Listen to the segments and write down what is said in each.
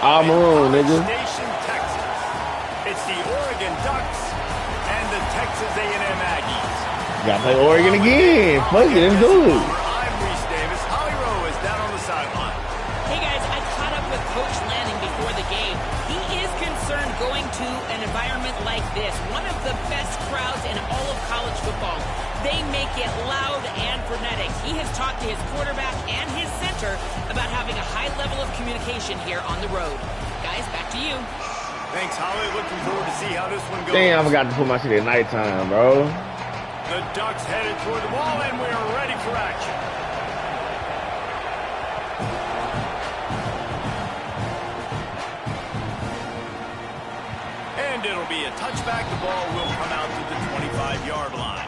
All maroon, nigga. Station, Texas. It's the Oregon Ducks and the Texas A&M Aggies. Gotta play Oregon again. Fuck it, let's do it. I'm Reese Davis. Holly Rowe is down on the sideline. Hey guys, I caught up with Coach Lanning before the game. He is concerned going to an environment like this, one of the best crowds in all of college football. They make it loud and frenetic. He has talked to his quarterback and his center about having a high level of communication here on the road. Guys, back to you. Thanks, Holly. Looking forward to see how this one goes. Damn, I forgot to put my shit at nighttime, bro. The Ducks headed toward the ball, and we're ready for action. And it'll be a touchback. The ball will come out to the 25-yard line.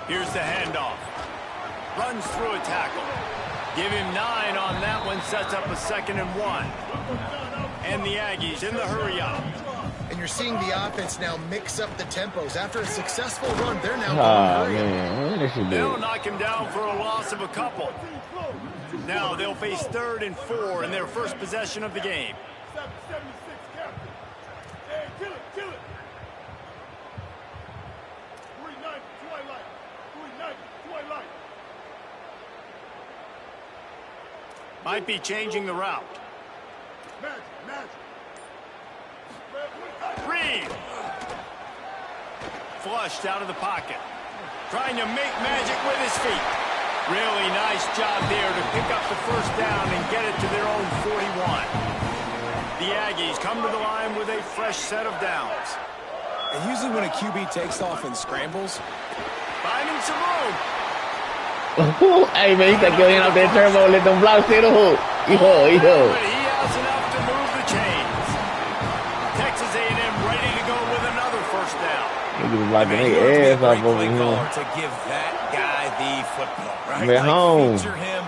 Here's the handoff. Runs through a tackle. Give him 9 on that one. Sets up a 2nd and 1. And the Aggies in the hurry up. And you're seeing the offense now mix up the tempos. After a successful run, they're now They'll knock him down for a loss of a couple. Now they'll face 3rd and 4 in their first possession of the game. Might be changing the route. Reed. Flushed out of the pocket. Trying to make magic with his feet. Really nice job there to pick up the first down and get it to their own 41. The Aggies come to the line with a fresh set of downs. And usually when a QB takes off and scrambles, finding some room. Hey, man, he said, get out there, turbo, let them blocks hit the hook. Yo. But he has enough to move the chains. Texas A&M ready to go with another first down. He was like their ass off over here. To give that guy the football, right? We're home. Feature him.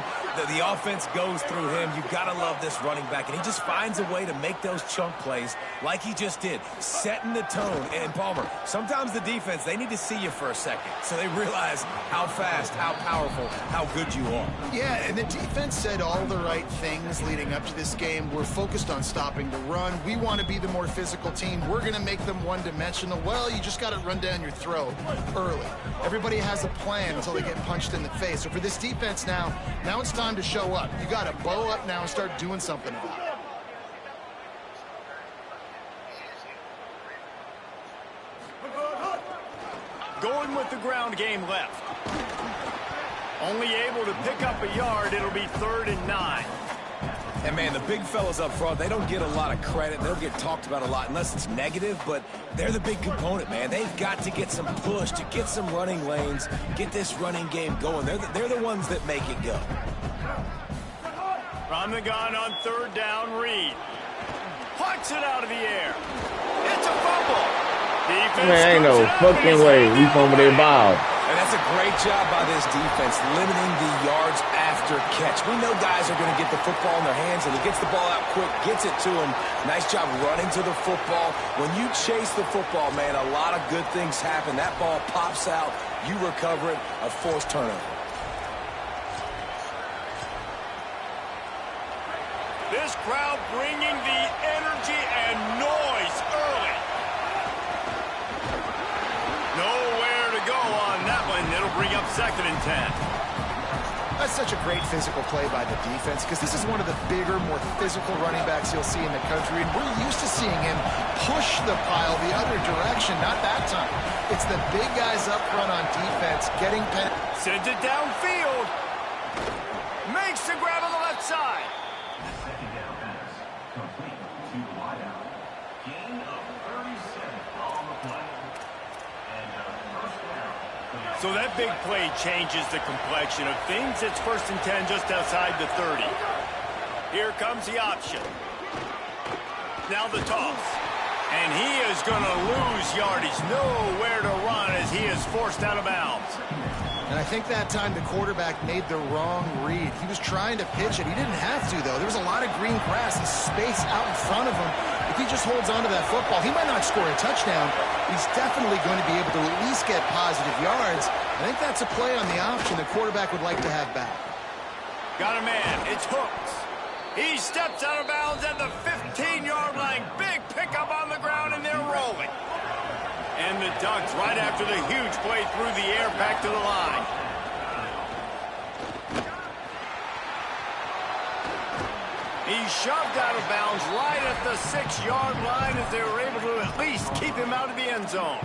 The offense goes through him. You've got to love this running back. And he just finds a way to make those chunk plays like he just did, setting the tone. And, Palmer, sometimes the defense, they need to see you for a second so they realize how fast, how powerful, how good you are. Yeah, and the defense said all the right things leading up to this game. We're focused on stopping the run. We want to be the more physical team. We're going to make them one-dimensional. Well, you just got to run down your throat early. Everybody has a plan until they get punched in the face. So for this defense now it's time to show up. You got to bow up now and start doing something about it. Going with the ground game left. Only able to pick up a yard. It'll be 3rd and 9. And, man, the big fellas up front, they don't get a lot of credit. They don't get talked about a lot unless it's negative, but they're the big component, man. They've got to get some push, to get some running lanes, get this running game going. They're the ones that make it go. From the gun on 3rd down, Reed. Plucks it out of the air. It's a fumble. Defense Man, ain't no fucking way we fumbled their ball. And that's a great job by this defense, limiting the yards after catch. We know guys are going to get the football in their hands, and he gets the ball out quick, gets it to him. Nice job running to the football. When you chase the football, man, a lot of good things happen. That ball pops out, you recover it, a forced turnover. This crowd bringing the energy and noise early. Nowhere to go on that one. It'll bring up 2nd and 10. That's such a great physical play by the defense because this is one of the bigger, more physical running backs you'll see in the country, and we're used to seeing him push the pile the other direction. Not that time. It's the big guys up front on defense getting sends it downfield. Makes the grab on the left side. So that big play changes the complexion of things. It's 1st and 10 just outside the 30. Here comes the option. Now the toss. And he is going to lose yardage. Nowhere to run as he is forced out of bounds. And I think that time the quarterback made the wrong read. He was trying to pitch it. He didn't have to, though. There was a lot of green grass and space out in front of him. If he just holds on to that football, he might not score a touchdown. He's definitely going to be able to at least get positive yards. I think that's a play on the option the quarterback would like to have back. Got a man. It's Hooks. He steps out of bounds at the 15-yard line. Big pickup on the ground, and they're rolling. And the Ducks, right after the huge play through the air, back to the line. He's shoved out of bounds right at the 6-yard line as they were able to at least keep him out of the end zone.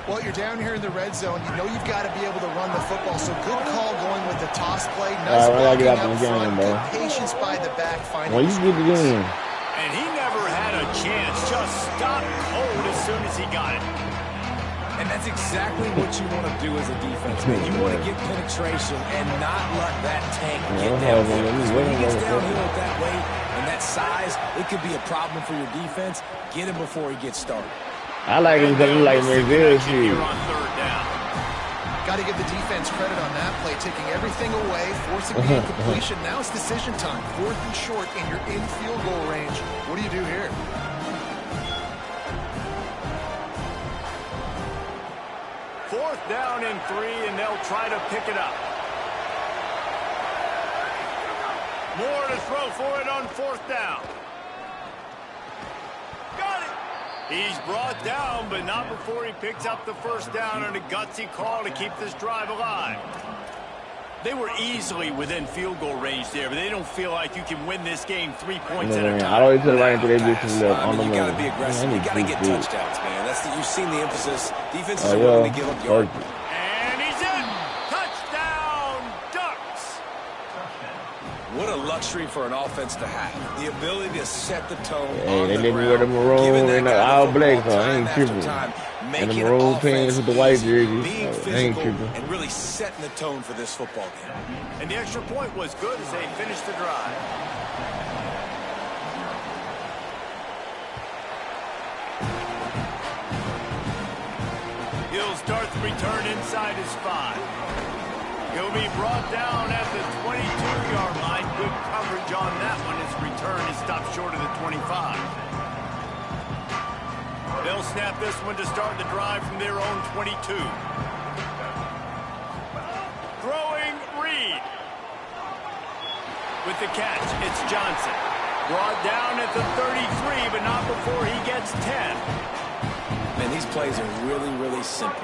Well, you're down here in the red zone. You know you've got to be able to run the football. So good call going with the toss play. Nice blocking up front. Good patience by the back. When you get it in. And he never had a chance. Just stopped cold as soon as he got it. And that's exactly what you want to do as a defense, man. You want to get penetration and not let that tank get downhill. Because when he gets downhill at that weight and that size, it could be a problem for your defense. Get him before he gets started. I like him because he like Mercedes. Got to give the defense credit on that play, taking everything away, forcing the incompletion. Now it's decision time. 4th and short, and you're in field goal range. What do you do here? Fourth down and 3, and they'll try to pick it up. More to throw for it on 4th down. Got it. He's brought down, but not before he picks up the 1st down and a gutsy call to keep this drive alive. They were easily within field goal range there, but they don't feel like you can win this game 3 points at a time. I always tell right into their business on the You got to be aggressive. You got to get touchdowns, man. You've seen the emphasis. Defenses are willing to give up yards. And he's in. Touchdown, Ducks. What a luxury for an offense to have. The ability to set the tone Hey, on they the didn't wear the ground, maroon and the all black, so I ain't time after tripping. time, And the making maroon offense pants with the white easy, jersey. being I ain't physical, tripping. and really setting the tone for this football game. And the extra point was good as they finished the drive. He'll start the return inside his 5. He'll be brought down at the 22-yard line. Good coverage on that one. His return is stopped short of the 25. They'll snap this one to start the drive from their own 22. Throwing Reed. With the catch, it's Johnson. Brought down at the 33, but not before he gets 10. Man, these plays are really, really simple.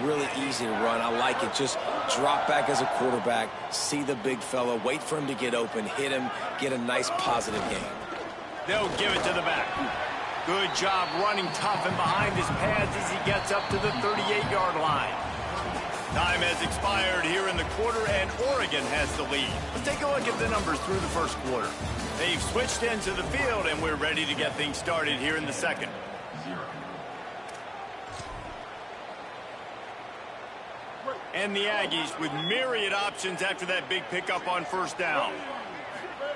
Really easy to run. I like it. Just drop back as a quarterback, see the big fella, wait for him to get open, hit him, get a nice positive game. They'll give it to the back. Good job running tough and behind his pads as he gets up to the 38-yard line. Time has expired here in the quarter, and Oregon has the lead. Let's take a look at the numbers through the first quarter. They've switched into the field, and we're ready to get things started here in the second. And the Aggies with myriad options after that big pickup on 1st down.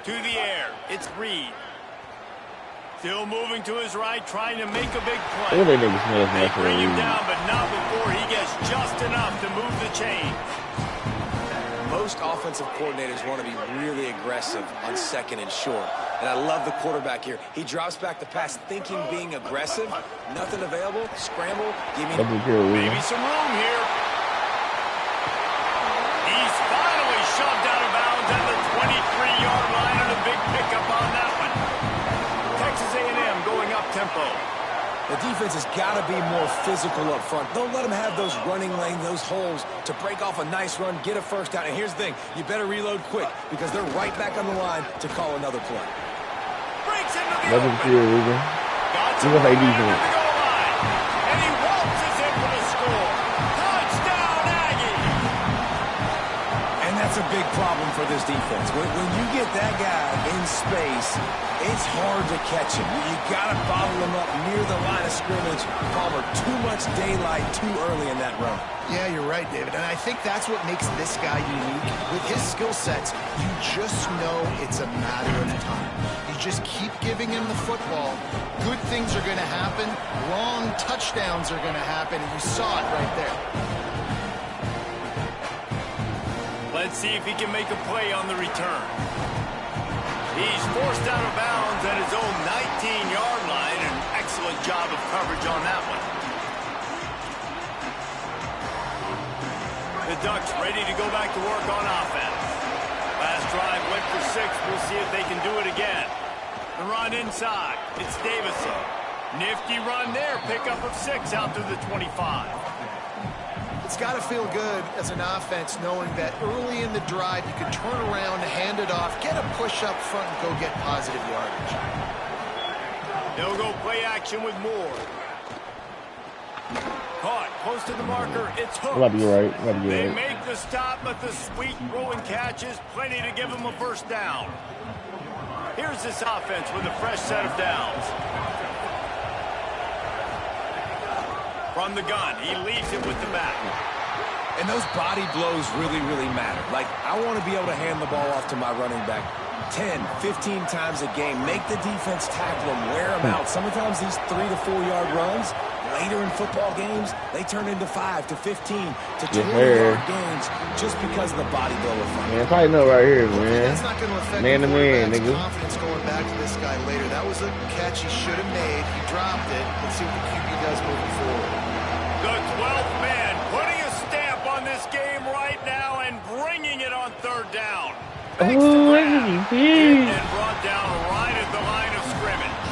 To the air, it's Reed. Still moving to his right, trying to make a big play. They bring him down, but not before he gets just enough to move the chain. Most offensive coordinators want to be really aggressive on 2nd and short. And I love the quarterback here. He drops back the pass thinking being aggressive. Nothing available. Scramble. Give me maybe some room here. He's finally shoved out of bounds at the 23-yard line and a big pickup on that one. Texas A&M going up tempo. The defense has got to be more physical up front. Don't let them have those running lanes, those holes to break off a nice run, get a 1st down. And here's the thing, you better reload quick because they're right back on the line to call another play. Breaks into the open. Got some room into the goal line. And he waltzes in for the score. Touchdown, Aggie. And that's That's a big problem for this defense. When you get that guy in space, it's hard to catch him. You got to bottle him up near the line of scrimmage. Palmer, too much daylight too early in that run. Yeah, you're right, David. And I think that's what makes this guy unique. With his skill sets, you just know it's a matter of time. You just keep giving him the football. Good things are going to happen. Long touchdowns are going to happen. And you saw it right there. Let's see if he can make a play on the return. He's forced out of bounds at his own 19-yard line. An excellent job of coverage on that one. The Ducks ready to go back to work on offense. Last drive went for 6. We'll see if they can do it again. The run inside. It's Davison. Nifty run there. Pickup of 6 out to the 25. It's got to feel good as an offense knowing that early in the drive you can turn around, hand it off, get a push up front, and go get positive yardage. They'll go play action with Moore. Caught close to the marker. It's Hooks. They make the stop, but the sweet throw and catch is plenty to give them a first down. Here's this offense with a fresh set of downs. From the gun, he leaves it with the back. And those body blows really, really matter. Like, I want to be able to hand the ball off to my running back 10, 15 times a game. Make the defense tackle them, wear them out. Sometimes these 3 to 4 yard runs, later in football games, they turn into 5 to 15 to 20-yard games just because of the body blow effect. Man, probably know right here, man. That's not going to affect man to man, nigga. Confidence going back to this guy later. That was a catch he should have made. He dropped it. Let's see what the QB does moving forward. The 12th man putting a stamp on this game right now and bringing it on third down. Makes the grab. And brought down right at the line of scrimmage.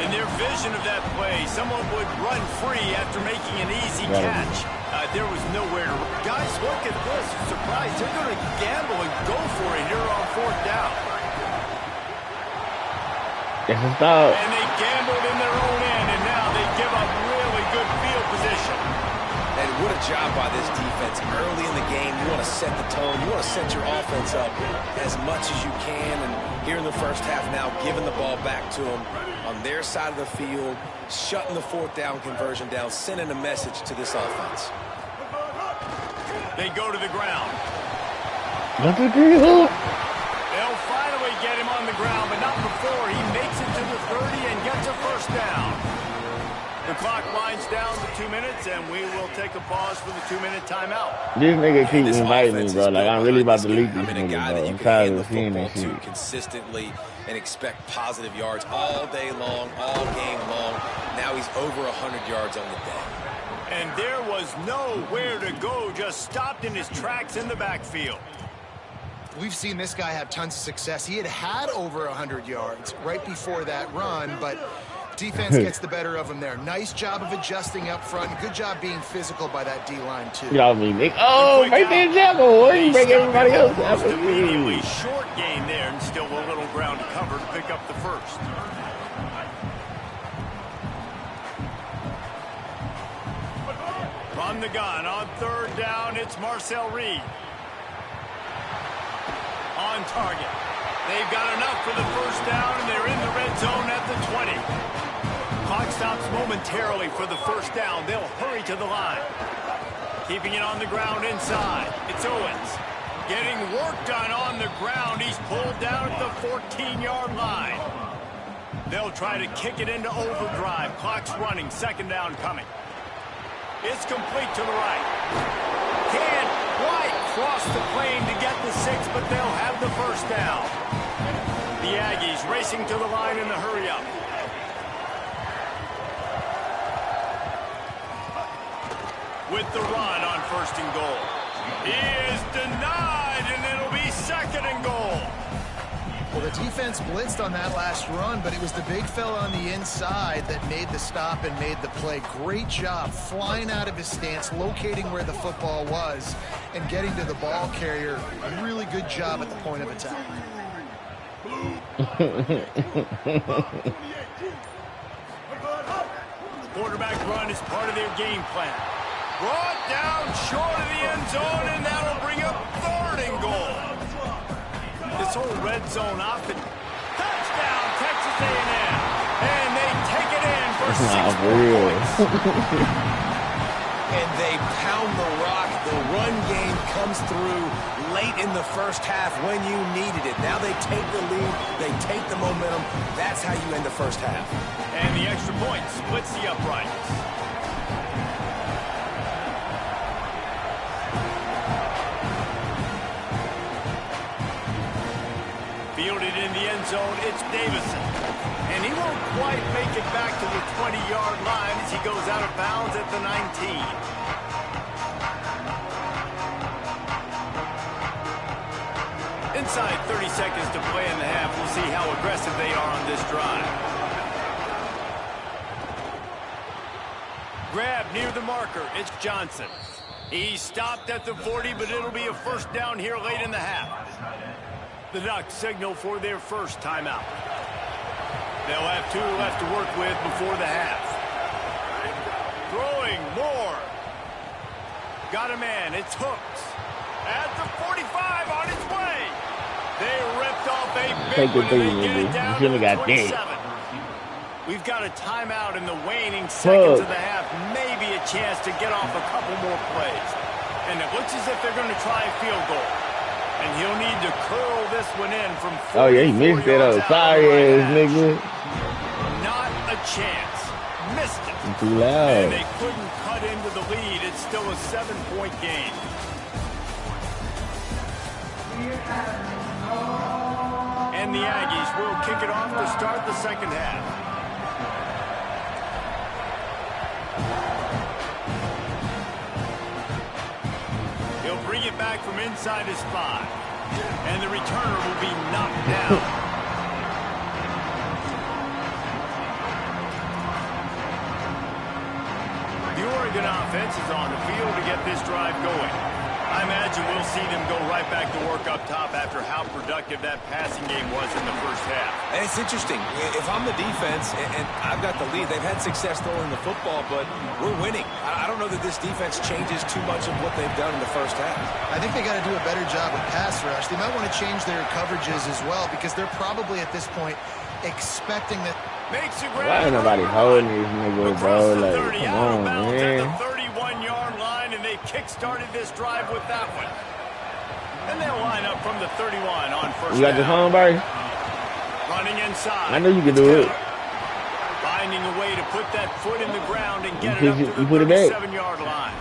In their vision of that play, someone would run free after making an easy catch. There was nowhere to run. Guys, look at this. Surprise. They're going to gamble and go for it here on fourth down. It's a stop. And they gambled in their own end, and now they give up really good field position. And what a job by this defense. Early in the game, you want to set the tone. You want to set your offense up as much as you can. And here in the first half now, giving the ball back to them on their side of the field, shutting the fourth down conversion down, sending a message to this offense. They go to the ground. They'll finally get him on the ground, but not before he makes it to the 30 and gets a first down. The clock winds down to 2 minutes, and we will take a pause for the 2-minute timeout. This nigga keep inviting me, bro. Like, I'm really about to leak this a nigga, guy bro. that you I'm can tired hand the of seeing football that shit. to consistently and expect positive yards all day long, all game long. Now he's over 100 yards on the day. And there was nowhere to go, just stopped in his tracks in the backfield. We've seen this guy have tons of success. He had over 100 yards right before that run, but defense gets the better of him there. Nice job of adjusting up front. Good job being physical by that D-line, too. Y'all mean, Nick? Oh, right there, Jacko. You break everybody else out. Immediately short gain there, and still a little ground to cover to pick up the first. From the gun on third down, it's Marcel Reed. On target. They've got enough for the first down, and they're in the red zone at the 20. Clock stops momentarily for the first down. They'll hurry to the line. Keeping it on the ground inside. It's Owens. Getting work done on the ground. He's pulled down at the 14-yard line. They'll try to kick it into overdrive. Clock's running. Second down coming. It's complete to the right. Can't quite cross the plane to get the 6, but they'll have the first down. The Aggies racing to the line in the hurry-up. With the run on first and goal. He is denied, and it'll be second and goal. Well, the defense blitzed on that last run, but it was the big fella on the inside that made the stop and made the play. Great job flying out of his stance, locating where the football was, and getting to the ball carrier. A really good job at the point of attack. Quarterback run is part of their game plan. Brought down short of the end zone, and that'll bring up third zone off the touchdown, Texas A&M. And they take it in for 6 points. And they pound the rock. The run game comes through late in the first half when you needed it. Now they take the lead. They take the momentum. That's how you end the first half. And the extra point splits the uprights. Fielded in the end zone, it's Davison. And he won't quite make it back to the 20-yard line as he goes out of bounds at the 19. Inside 30 seconds to play in the half. We'll see how aggressive they are on this drive. Grab near the marker. It's Johnson. He's stopped at the 40, but it'll be a first down here late in the half. The Ducks signal for their first timeout. They'll have 2 left to work with before the half. Throwing more. Got a man. It's Hooks. At the 45 on his way. They ripped off a big one and they get it down to the 27. We've got a timeout in the waning seconds of the half. Maybe a chance to get off a couple more plays. And it looks as if they're going to try a field goal. And he'll need to curl this one in from 40. Oh, yeah, he missed it. Oh, sorry, ass nigga. Not a chance. Missed it. Too loud. And they couldn't cut into the lead. It's still a 7-point game. And the Aggies will kick it off to start the second half. He'll bring it back from inside his 5. And the returner will be knocked down. The Oregon offense is on the field to get this drive going. I imagine we'll see them go right back to work up top after how productive that passing game was in the first half. And it's interesting. If I'm the defense and I've got the lead, they've had success throwing the football, but we're winning. I don't know that this defense changes too much of what they've done in the first half. I think they got to do a better job with pass rush. They might want to change their coverages as well because they're probably at this point expecting that. Why ain't nobody holding these niggas, bro? Like, come on, man. 31-yard line, and they kick-started this drive with that one. And they'll line up from the 31 on first down. You got your phone, Barry? Running inside. I know you can do it. Finding a way to put that foot in the ground and get it up to the 37-yard line.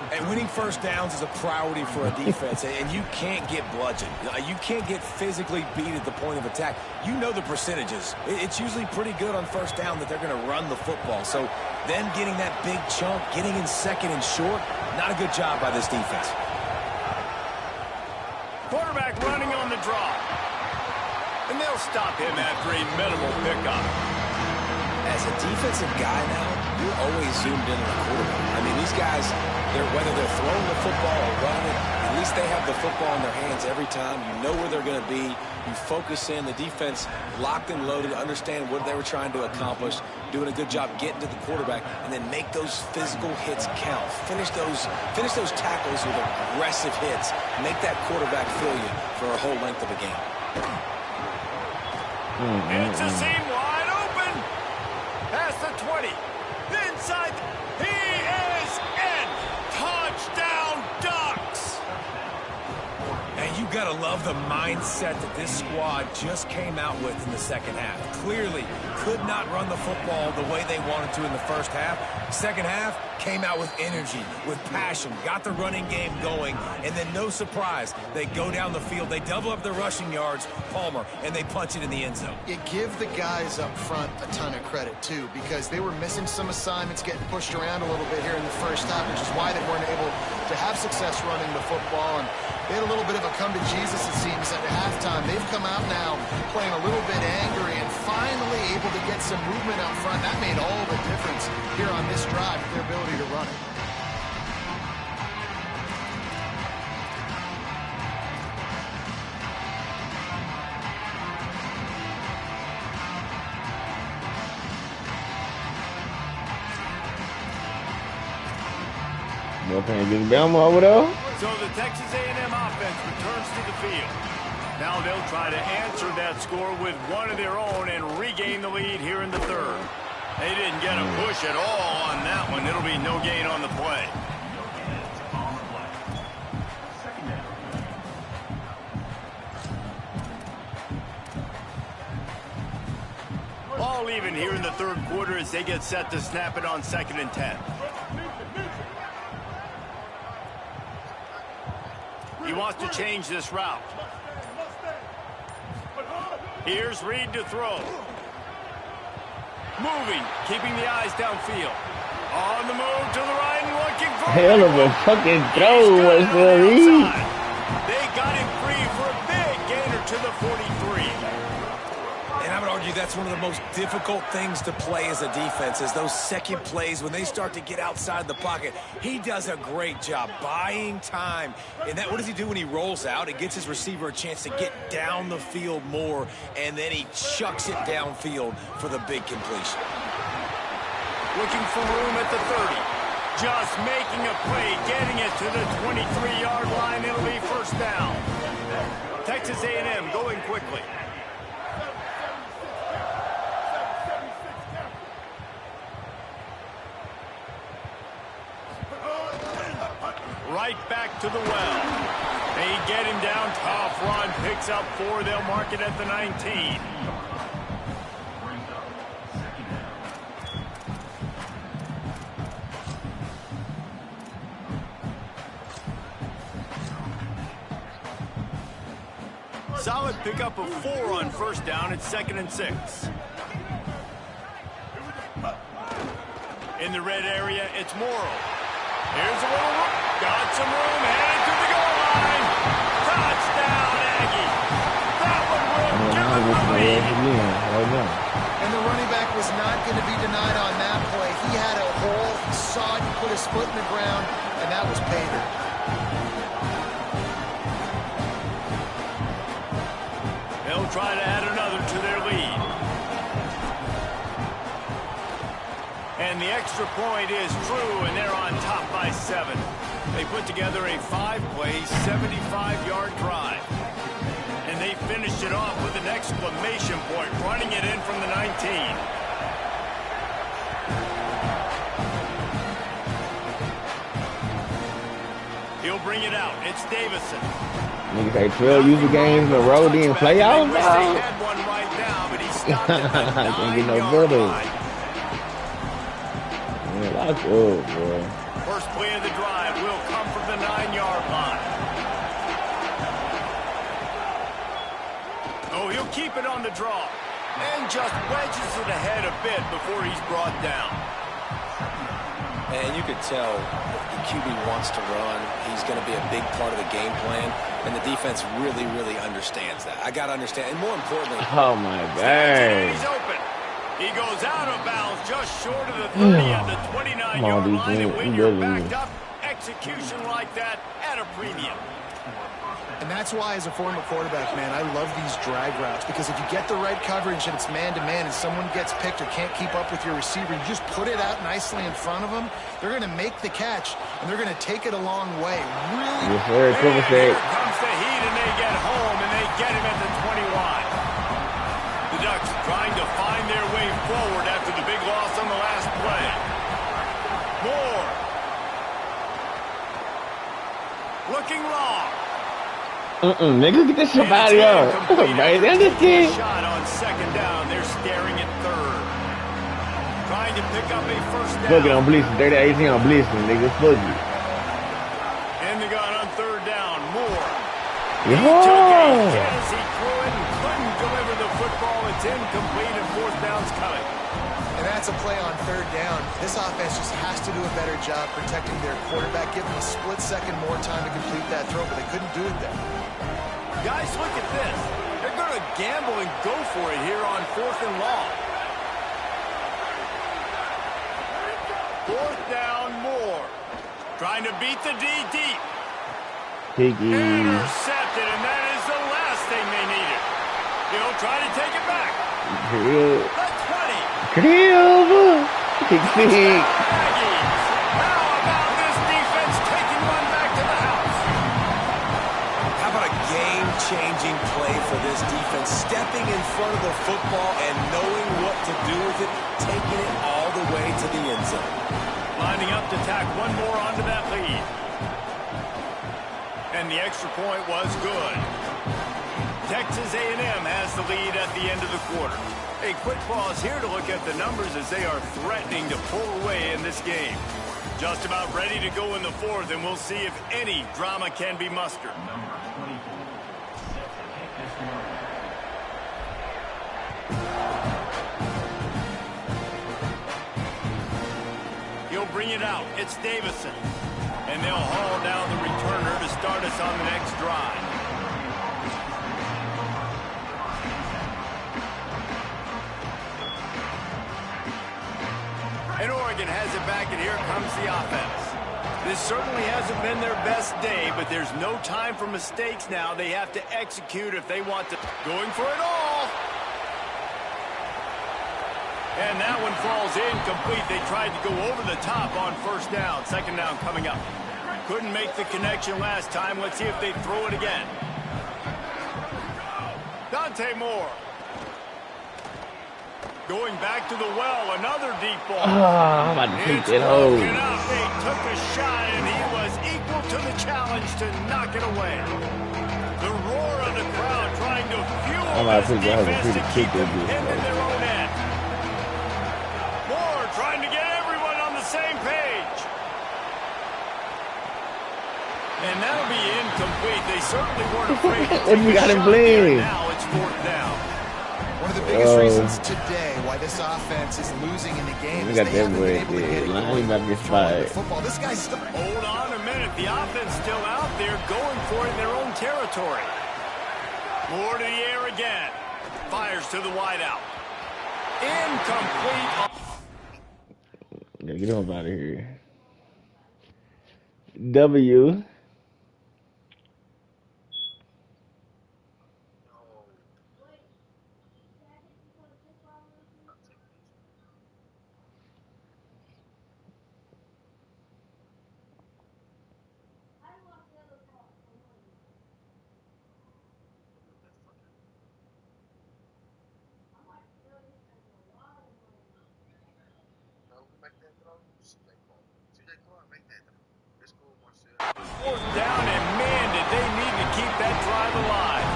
And winning first downs is a priority for a defense, and you can't get bludgeoned. You can't get physically beat at the point of attack. You know the percentages. It's usually pretty good on first down that they're going to run the football. So them getting that big chunk, getting in second and short, not a good job by this defense. Quarterback running on the draw. And they'll stop him after a minimal pickup. As a defensive guy now, you're always zoomed in on the quarterback. I mean, these guys, whether they're throwing the football or running it, at least they have the football in their hands every time. You know where they're going to be. You focus in. The defense locked and loaded, understand what they were trying to accomplish, doing a good job getting to the quarterback, and then make those physical hits count. Finish those tackles with aggressive hits. Make that quarterback feel you for a whole length of a game. It's a seam wide open. Past the 20. Inside. He is in. Touchdown, Ducks. And you got to love the mindset that this squad just came out with in the second half. Clearly could not run the football the way they wanted to in the first half. Second half came out with energy, with passion, got the running game going, and then no surprise, they go down the field, they double up their rushing yards, Palmer, and they punch it in the end zone. You give the guys up front a ton of credit, too, because they were missing some assignments, getting pushed around a little bit here in the first half, which is why they weren't able to have success running the football. And they had a little bit of a come to Jesus, it seems, at halftime. They've come out now playing a little bit angry and finally able to get some movement out front. That made all the difference here on this drive, their ability to run it. No paying good Bama over there. So the Texas A&M offense returns to the field. Now they'll try to answer that score with one of their own and regain the lead here in the third. They didn't get a push at all on that one. It'll be no gain on the play. All even here in the third quarter as they get set to snap it on 2nd and 10. He wants to change this route. Here's Reed to throw. Moving, keeping the eyes downfield. On the move to the right and looking for hell of a fucking throw was for Reed. They got him free for a big gainer to the 43. And I would argue that's one of the most difficult things to play as a defense is those second plays when they start to get outside the pocket. He does a great job buying time. And that, what does he do when he rolls out? It gets his receiver a chance to get down the field more, and then he chucks it downfield for the big completion. Looking for room at the 30. Just making a play, getting it to the 23-yard line. It'll be first down. Texas A&M going quickly. Right back to the well. They get him down. Tough run. Picks up 4. They'll mark it at the 19. Solid pickup of 4 on first down. It's 2nd and 6. In the red area, it's Morrow. Here's a little room. Got some room. Headed to the goal line. Touchdown, Aggie. That one will give him the lead. And the running back was not going to be denied on that play. He had a hole. He saw it. He put his foot in the ground, and that was pay dirt. They'll try to add another to their lead. And the extra point is true, and they're on top by 7. They put together a 5-play, 75-yard drive. And they finished it off with an exclamation point, running it in from the 19. He'll bring it out. It's Davison. Niggas say 12 user games in a row, didn't play out. They had one right now, but he stopped at the 9-yard line. Man, that's good, boy. First play of the drive will come from the 9-yard line. Oh, he'll keep it on the draw. And just wedges it ahead a bit before he's brought down. And you could tell if the QB wants to run, he's going to be a big part of the game plan. And the defense really, really understands that. I got to understand. And more importantly, oh, my God. He's open. He goes out of bounds just short of the 30 at the 29-yard line. And when you're backed up, execution like that at a premium. And that's why, as a former quarterback, man, I love these drag routes, because if you get the right coverage and it's man-to-man and someone gets picked or can't keep up with your receiver, you just put it out nicely in front of them, they're going to make the catch, and they're going to take it a long way. Really? Yes, sir. Here comes the heat, and they get home, and they get him at the 21. The Ducks trying to find their way forward after the big loss on the last play. Moore. Looking long. Niggas, get this shit out of here. Right, understand? Shot on 2nd down. They're staring at 3rd. Trying to pick up a first down. Fuck it, I'm blitzing. 30-18, I'm blitzing, niggas. Fuck it. In the gun on 3rd down. Moore. Yo! He took a hit as he threw it and couldn't deliver the football. It's incomplete and 4th down's coming. And that's a play on 3rd down. This offense just has to do a better job protecting their quarterback, give them a split second more time to complete that throw, but they couldn't do it there. Guys, look at this. They're going to gamble and go for it here on 4th and long. 4th down, Moore. Trying to beat the D deep. Intercepted, and that is the last thing they needed. He'll try to take it back. The 20. Aggies. How about this defense taking one back to the house? how about a game game-changing play for this defense. Stepping in front of the football and knowing what to do with it, taking it all the way to the end zone. Lining up to tack one more onto that lead. And the extra point was good. Texas A&M has the lead at the end of the quarter. A quick pause here to look at the numbers as they are threatening to pull away in this game. Just about ready to go in the fourth, and we'll see if any drama can be mustered. He'll bring it out. It's Davison. And they'll haul down the returner to start us on the next drive. And Oregon has it back, and here comes the offense. This certainly hasn't been their best day, but there's no time for mistakes now. They have to execute if they want to. Going for it all. And that one falls incomplete. They tried to go over the top on first down. Second down coming up. Couldn't make the connection last time. Let's see if they throw it again. Dante Moore. Going back to the well, another deep ball. I'm about to take it home. They took a shot, and he was equal to the challenge to knock it away. The roar of the crowd trying to fuel this defense to keep them pinned in their own end. Moore trying to get everyone on the same page. And that'll be incomplete. They certainly weren't afraid to take We got a him shot there. blamed. Now it's fourth down. One of the biggest reasons today why this offense is losing in the game is they haven't been able to get it going. Football. This guy's still. Hold on a minute. The offense still out there going for it in their own territory. More to the air again. Fires to the wideout. Incomplete. Yeah, get him out of here. W. Fourth down, and man, did they need to keep that drive alive.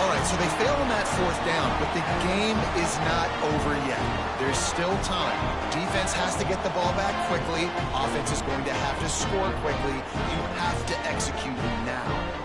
All right, so they fail on that fourth down, but the game is not over yet. There's still time. Defense has to get the ball back quickly. Offense is going to have to score quickly. You have to execute now.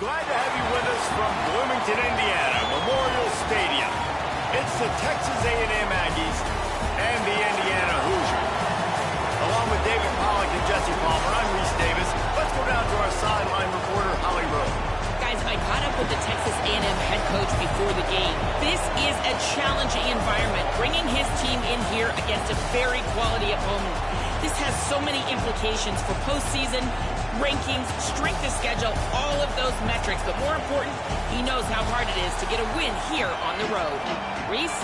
Glad to have you with us from Bloomington, Indiana, Memorial Stadium. It's the Texas A&M Aggies and the Indiana Hoosiers. Along with David Pollack and Jesse Palmer, I'm Reese Davis. Let's go down to our sideline reporter, Holly Rowe. Guys, I caught up with the Texas A&M head coach before the game. This is a challenging environment, bringing his team in here against a very quality opponent. This has so many implications for postseason, rankings, strength of schedule, all of those metrics. But more important, he knows how hard it is to get a win here on the road. Reese?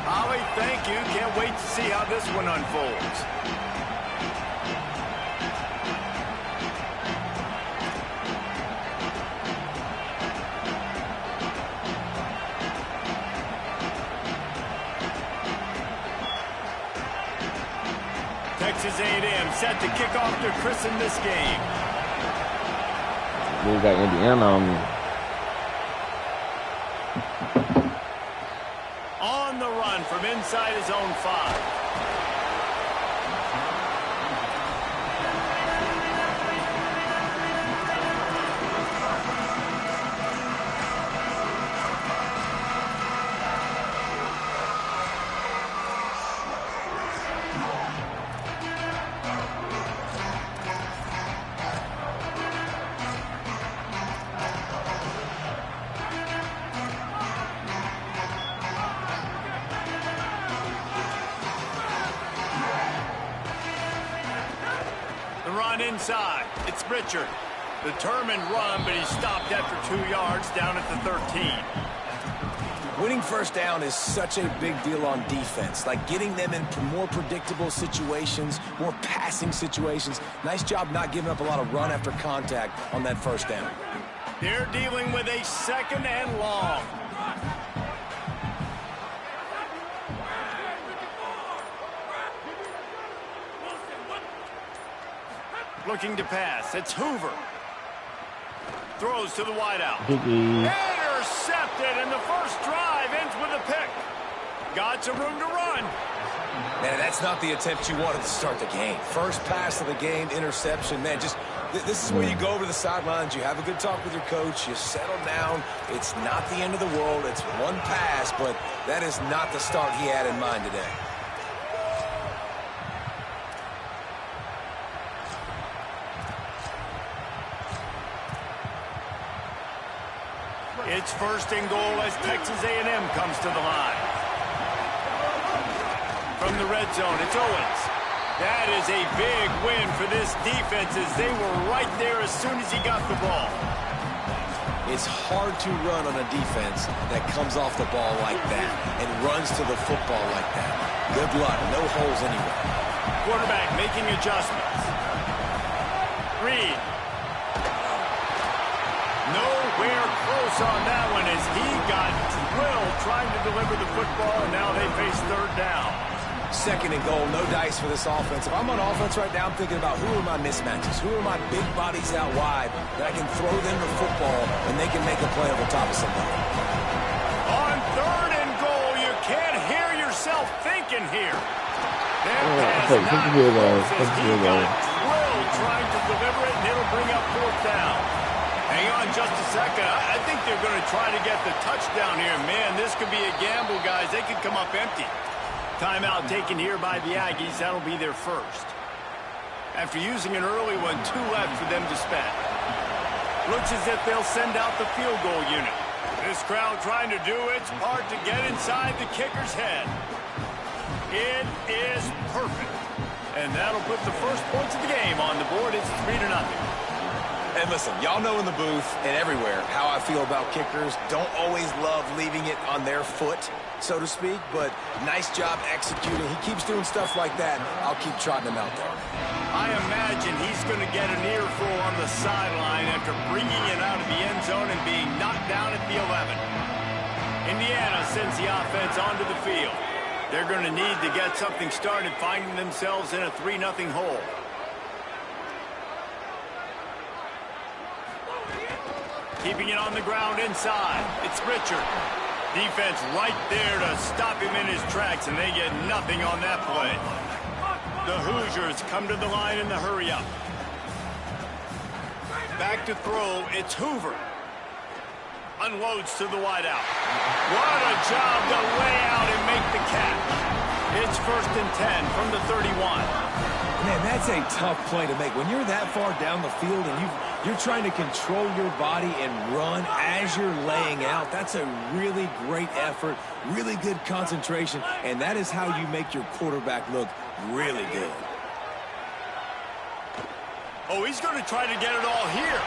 Holly, thank you. Can't wait to see how this one unfolds. Texas A&M set to kick off to christen this game. We got Indiana on me. On the run from inside his own 5. Inside, it's Richard. Determined run, but he stopped after 2 yards down at the 13. Winning first down is such a big deal on defense, like getting them in more predictable situations, more passing situations. Nice job not giving up a lot of run after contact on that first down. They're dealing with a 2nd and long. Looking to pass. It's Hoover. Throws to the wideout. Intercepted, and the first drive ends with a pick. Got some room to run. Man, that's not the attempt you wanted to start the game. First pass of the game, interception. Man, just this is where you go over to the sidelines. You have a good talk with your coach. You settle down. It's not the end of the world. It's one pass, but that is not the start he had in mind today. It's 1st and goal as Texas A&M comes to the line. From the red zone, it's Owens. That is a big win for this defense as they were right there as soon as he got the ball. It's hard to run on a defense that comes off the ball like that and runs to the football like that. Good luck. No holes anywhere. Quarterback making adjustments. Reed. Nowhere close on that one as he got drilled trying to deliver the football, and now they face 3rd down. 2nd and goal, no dice for this offense. If I'm on offense right now, I'm thinking about who are my mismatches? Who are my big bodies out wide that I can throw them the football and they can make a play over top of somebody? On 3rd and goal, you can't hear yourself thinking here. That pass not close as he got drilled trying to deliver it, and it'll bring up 4th down. Hang on just a second. I think they're going to try to get the touchdown here. Man, this could be a gamble, guys. They could come up empty. Timeout taken here by the Aggies. That'll be their first. After using an early one, 2 left for them to spend. Looks as if they'll send out the field goal unit. This crowd trying to do its part to get inside the kicker's head. It is perfect. And that'll put the first points of the game on the board. It's 3-0. And listen, y'all know in the booth and everywhere how I feel about kickers. Don't always love leaving it on their foot, so to speak, but nice job executing. He keeps doing stuff like that. I'll keep trotting him out there. I imagine he's going to get an earful on the sideline after bringing it out of the end zone and being knocked down at the 11. Indiana sends the offense onto the field. They're going to need to get something started, finding themselves in a 3-0 hole. Keeping it on the ground inside. It's Richard. Defense right there to stop him in his tracks, and they get nothing on that play. The Hoosiers come to the line in the hurry-up. Back to throw. It's Hoover. Unloads to the wideout. What a job to lay out and make the catch. It's 1st and 10 from the 31. Man, that's a tough play to make. When you're that far down the field and you're trying to control your body and run as you're laying out, that's a really great effort, really good concentration, and that is how you make your quarterback look really good. Oh, he's going to try to get it all here.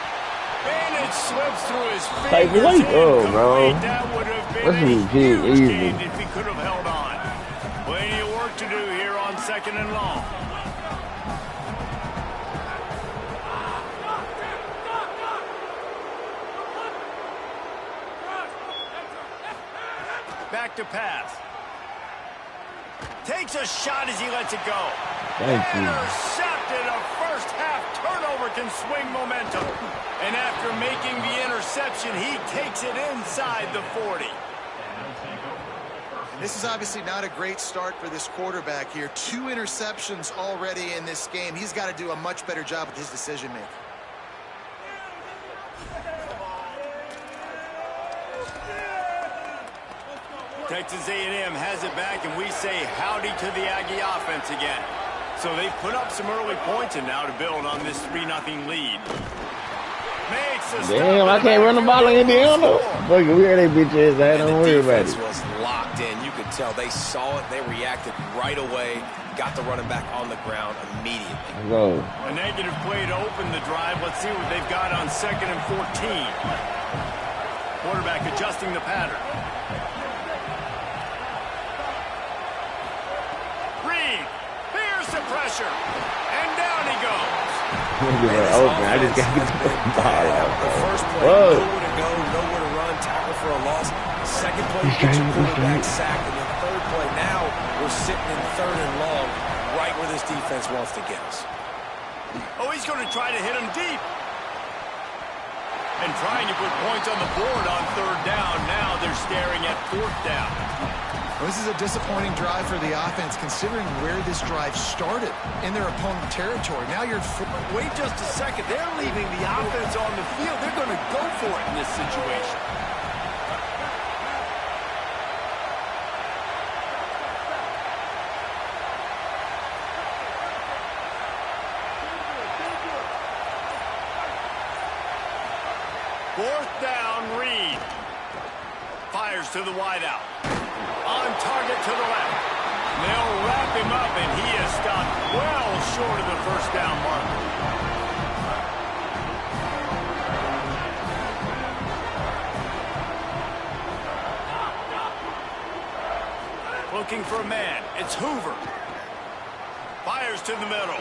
And it slips through his Like, fingers. what? Oh, bro. That would have been That's a huge easy. game if he could have held on. Plenty of work to do here on 2nd and long. Back to pass. Takes a shot as he lets it go. Thank you. Intercepted. A first half turnover can swing momentum. And after making the interception, he takes it inside the 40. This is obviously not a great start for this quarterback here. 2 interceptions already in this game. He's got to do a much better job with his decision making. Texas A&M has it back, and we say howdy to the Aggie offense again. So they've put up some early points and now to build on this 3-0 lead. Damn, I can't run the ball in Indiana. Fuck, we heard that bitch ass. I don't worry about it. The defense was locked in. You could tell they saw it. They reacted right away. Got the running back on the ground immediately. Go. A negative play to open the drive. Let's see what they've got on 2nd and 14. Quarterback adjusting the pattern. Reed, here's the pressure. And down he goes. I just got to get the ball out. The first play, nowhere to go, nowhere to run, tackle for a loss. Second play, get your quarterback sacked. And then third play, now we're sitting in 3rd and long, right where this defense wants to get us. Oh, he's going to try to hit him deep. And trying to put points on the board on 3rd down. Now they're staring at 4th down. Well, this is a disappointing drive for the offense, considering where this drive started in their opponent territory. Now you're... Wait just a second. They're leaving the offense on the field. They're going to go for it in this situation. Fourth down, Reed. Fires to the wideout. On target to the left. They'll wrap him up, and he is stopped well short of the 1st down marker. Looking for a man. It's Hoover. Fires to the middle.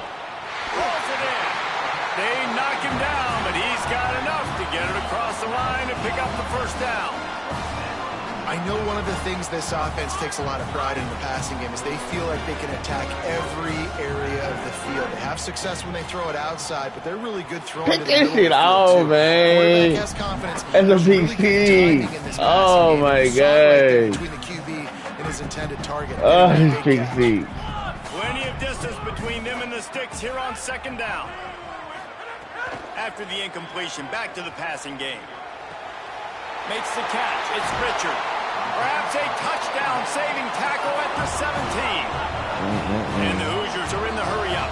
Rolls it in. They knock him down, but he's got enough to get it across the line and pick up the 1st down. I know one of the things this offense takes a lot of pride in the passing game is they feel like they can attack every area of the field. They have success when they throw it outside, but they're really good throwing Take to the that middle shit of the field, off, too. man. Quarterback has confidence. That's a There's big really good timing in this Oh, passing game. my You saw it right there God. between the QB and his intended target. Oh, Getting this that big catch. feet. Plenty of distance between them and the sticks here on 2nd down. After the incompletion, back to the passing game. Makes the catch. It's Richard. Perhaps a touchdown-saving tackle at the 17. And the Hoosiers are in the hurry-up.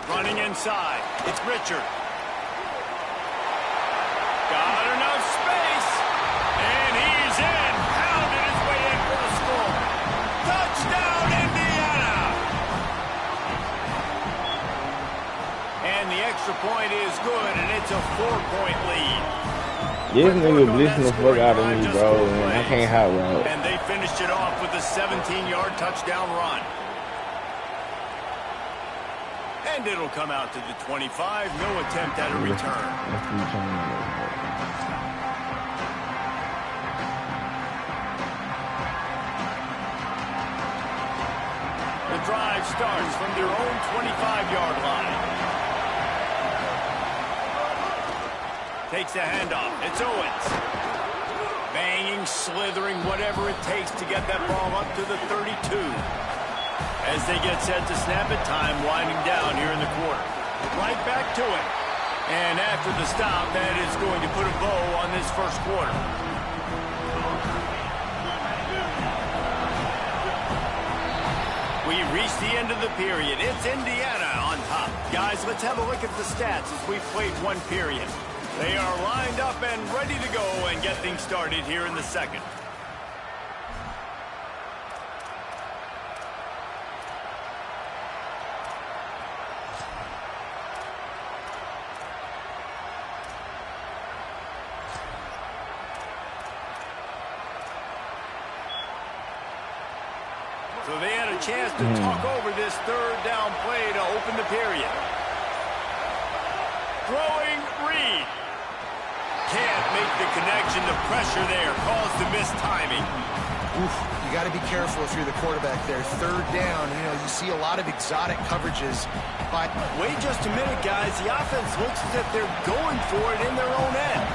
Running inside. It's Richard. Got enough space. And he's in. Pounded his way in for the score. Touchdown, Indiana! And the extra point is good, and it's a 4-point lead. This nigga blitzing the fuck out of me, bro, man. I can't hot route. And they finished it off with a 17-yard touchdown run. And it'll come out to the 25. No attempt at a return. The drive starts from their own 25-yard line. Takes the handoff. It's Owens. Banging, slithering, whatever it takes to get that ball up to the 32. As they get set to snap it, time winding down here in the quarter. Right back to it. And after the stop, that is going to put a bow on this first quarter. We reach the end of the period. It's Indiana on top. Guys, let's have a look at the stats as we've played one period. They are lined up and ready to go and get things started here in the second. So they had a chance to talk over this 3rd down play to open the period. Throwing Reed. can't make the connection. The pressure there caused the missed timing. Oof, you got to be careful if you're the quarterback there. Third down, you know, you see a lot of exotic coverages. But wait just a minute, guys. The offense looks as if they're going for it in their own end.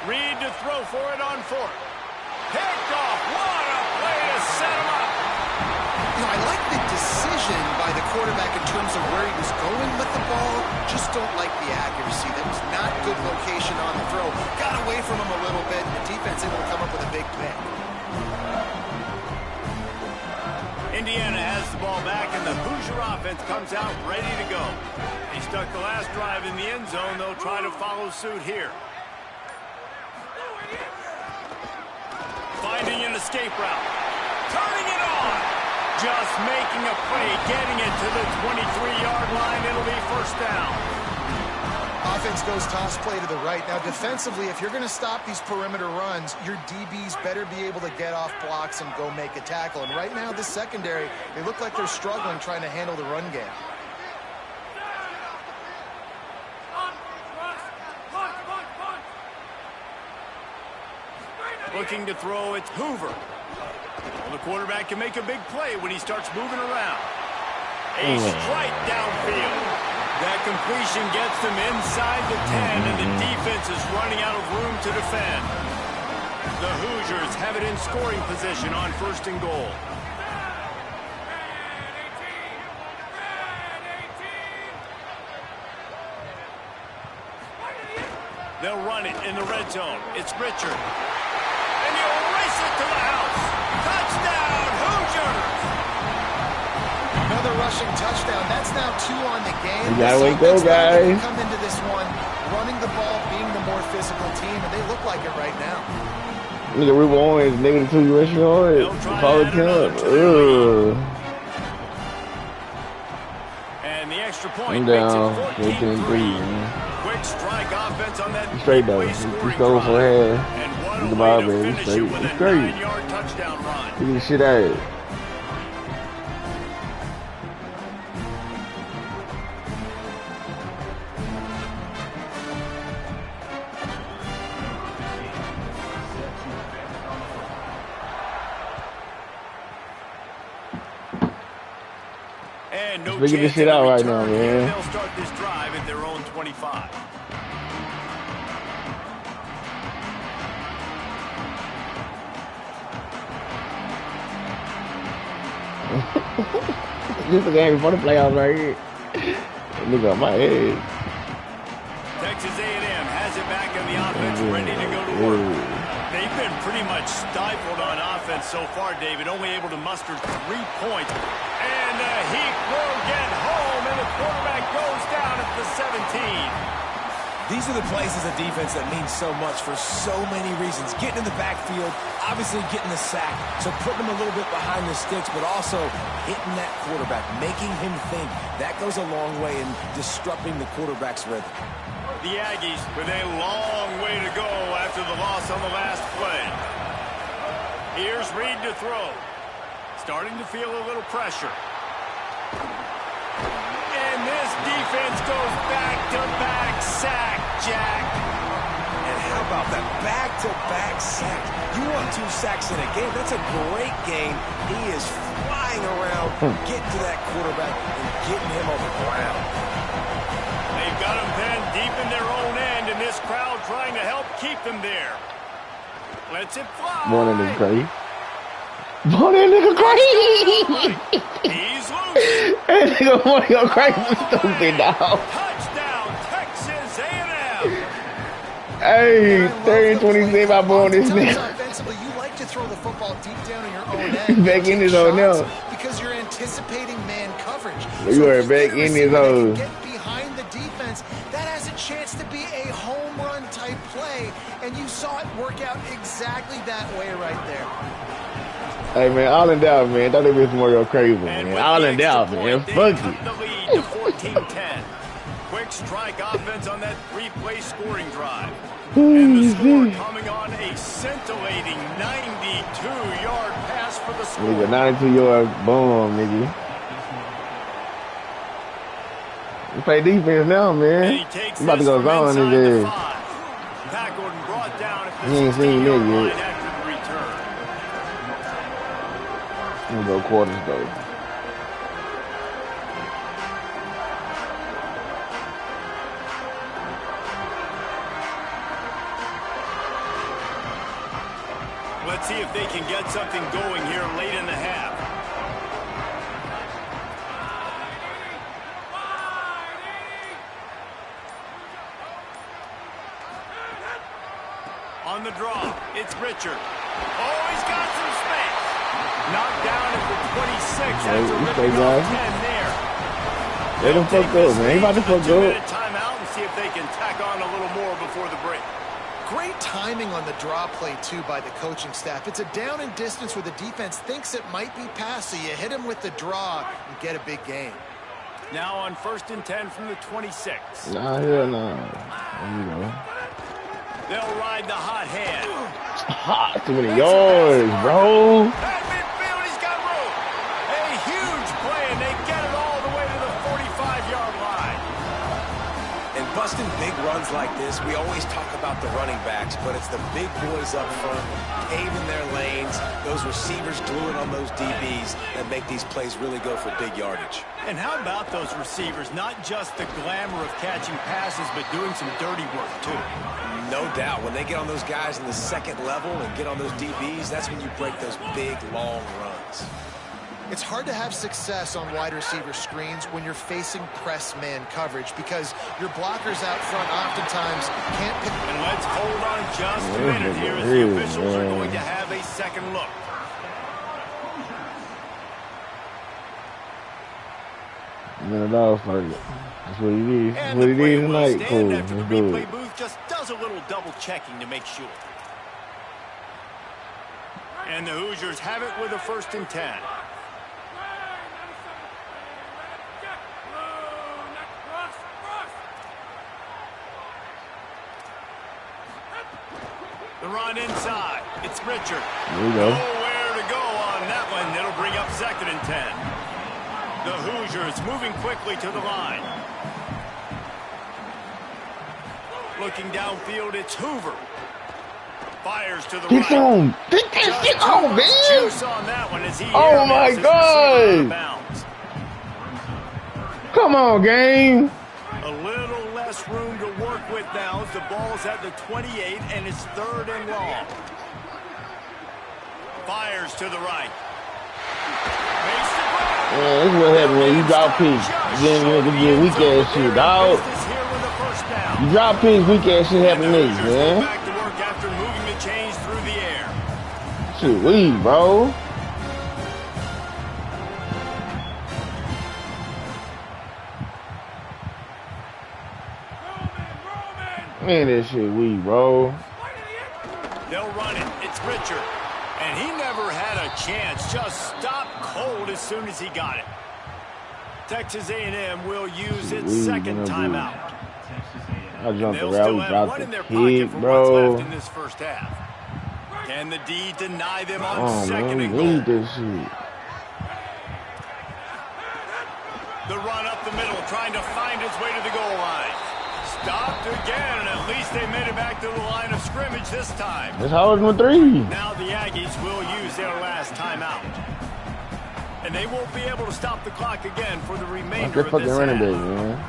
Reed to throw for it on fourth. Picked off. What a play to set him up. You know, I like the decision by the quarterback in terms of where he was going with the ball. Just don't like the accuracy. That was not good location on the throw. Got away from him a little bit, and the defense able to come up with a big pick. Indiana has the ball back, and the Hoosier offense comes out ready to go. They stuck the last drive in the end zone. They'll try to follow suit here. Finding an escape route. Turning it on. Just making a play, getting it to the 23-yard line. It'll be first down. Offense goes toss play to the right. Now, defensively, if you're going to stop these perimeter runs, your DBs better be able to get off blocks and go make a tackle. And right now, this secondary, they look like they're struggling trying to handle the run game. Looking to throw, it's Hoover. Well, the quarterback can make a big play when he starts moving around. A strike downfield. That completion gets them inside the 10, and the defense is running out of room to defend. The Hoosiers have it in scoring position on first and goal. They'll run it in the red zone. It's Richard. And he'll race it to the house. Touchdown, Hoosiers! Another rushing touchdown. That's now 2 on the game. You gotta go, guys. Come into this one, running the ball, being the more physical team, and they look like it right now. Nigga, we won is -2 rushing yards. Follow him. And the extra point down. makes it 14-3. Quick strike offense on that straight though. He stole for half. And what He's a the way ball, to baby. finish it with a Straight. 9-yard touchdown run. Get this shit out. And no Figure this shit out right now, man. They'll start this drive at their own 25. This is a game before the playoffs right here. Nigga on my head. Texas A&M has it back in the offense, ready to go to work. They've been pretty much stifled on offense so far, David, only able to muster 3 points. And the heat will get home, and the quarterback goes down at the 17. These are the plays as a defense that mean so much for so many reasons. Getting in the backfield, obviously getting the sack, so putting him a little bit behind the sticks, but also hitting that quarterback, making him think. That goes a long way in disrupting the quarterback's rhythm. The Aggies with a long way to go after the loss on the last play. Here's Reed to throw. Starting to feel a little pressure. And this defense goes back-to-back sack, Jack. And how about that back-to-back sack? You want 2 sacks in a game. That's a great game. He is flying around, getting to that quarterback and getting him on the ground. They've got him pinned deep in their own end, and this crowd trying to help keep them there. Lets it fly. Morning, nigga crazy. Morning, nigga crazy. He's loose. That nigga morning go crazy stupid dog. Touchdown, Texas A&M. Hey, 30-27, I born this nigga. Offensively, you like to throw the football deep down in your own end. Back in his own now. Because you're anticipating man coverage. You are back in his own. Get behind the defense. That has a chance to be a home run type play, and you saw it work out exactly that way right there. Hey man, all in doubt, man. Thought it was more go crazy, man. All in doubt, man. Fuck it. The lead to 14-10. Quick strike offense on that 3-play scoring drive. And the score coming on a scintillating 92-yard pass for the score. Nigga, 92-yard boom, nigga. We play defense now, man. We about to go zone nigga. Tackled and brought down at He ain't seen that yet. after the return. I'm gonna go quarters though. Let's see if they can get something going here late in the half. On the draw, it's Richard. Oh, he's got some space. Knocked down at the 26. That's a ripping off 10 there. Let him fuck up, man. He about to fuck up. 2-minute timeout and see if they can tack on a little more before the break. Great timing on the draw play, too, by the coaching staff. It's a down and distance where the defense thinks it might be pass, so you hit him with the draw and get a big gain. Now on 1st and 10 from the 26. Nah, hell no. There you go. They'll ride the hot hand. Hot, too many yards, bro. At midfield, he's got room. A huge play, and they get it all the way to the 45-yard line. And busting big runs like this, we always talk about the running backs, but it's the big boys up front, paving their lanes, those receivers gluing on those DBs that make these plays really go for big yardage. And how about those receivers? Not just the glamour of catching passes, but doing some dirty work, too. No doubt. When they get on those guys in the second level and get on those DBs, that's when you break those big, long runs. It's hard to have success on wide receiver screens when you're facing press man coverage because your blockers out front oftentimes can't pick. And let's hold on just a minute here as the officials are going to have a second look. Man, dog for it. That's what he did. That's what he did tonight. Cool. After the Let's do replay it. booth just does a little double checking to make sure. And the Hoosiers have it with a 1st and 10. The run inside. It's Richard. There you go. Nowhere to go on that one. It'll bring up 2nd and 10. The Hoosiers moving quickly to the line. Looking downfield, it's Hoover. Fires to the right. Get on. Get on, man. Juice on that one as he Oh, my God. Come on, game. A little less room to work with now as the ball's at the 28 and it's 3rd and long. Fires to the right. Makes the grab. Man, this is what happens when you drop picks. Then niggas get weak ass shit, dog. You drop picks, weak ass shit happen to niggas, man. Back to work after moving the chains through the air. Shit, weed, bro. Man, that shit weed, bro. They'll run it. It's Richard. And he never had a chance. Just stopped cold as soon as he got it. Texas A&M will use its second timeout. I jumped They'll around, still we have dropped one in the their pocket kick, for bro. what's left in this first half. Can the D deny them on Oh, 2nd man, and we goal? need this shit. The run up the middle, trying to find his way to the goal line. Stopped again, and at least they made it back to the line of scrimmage this time. That's how it's 3. Now the Aggies will use their last timeout. And they won't be able to stop the clock again for the remainder That's of this fucking running back, half. man.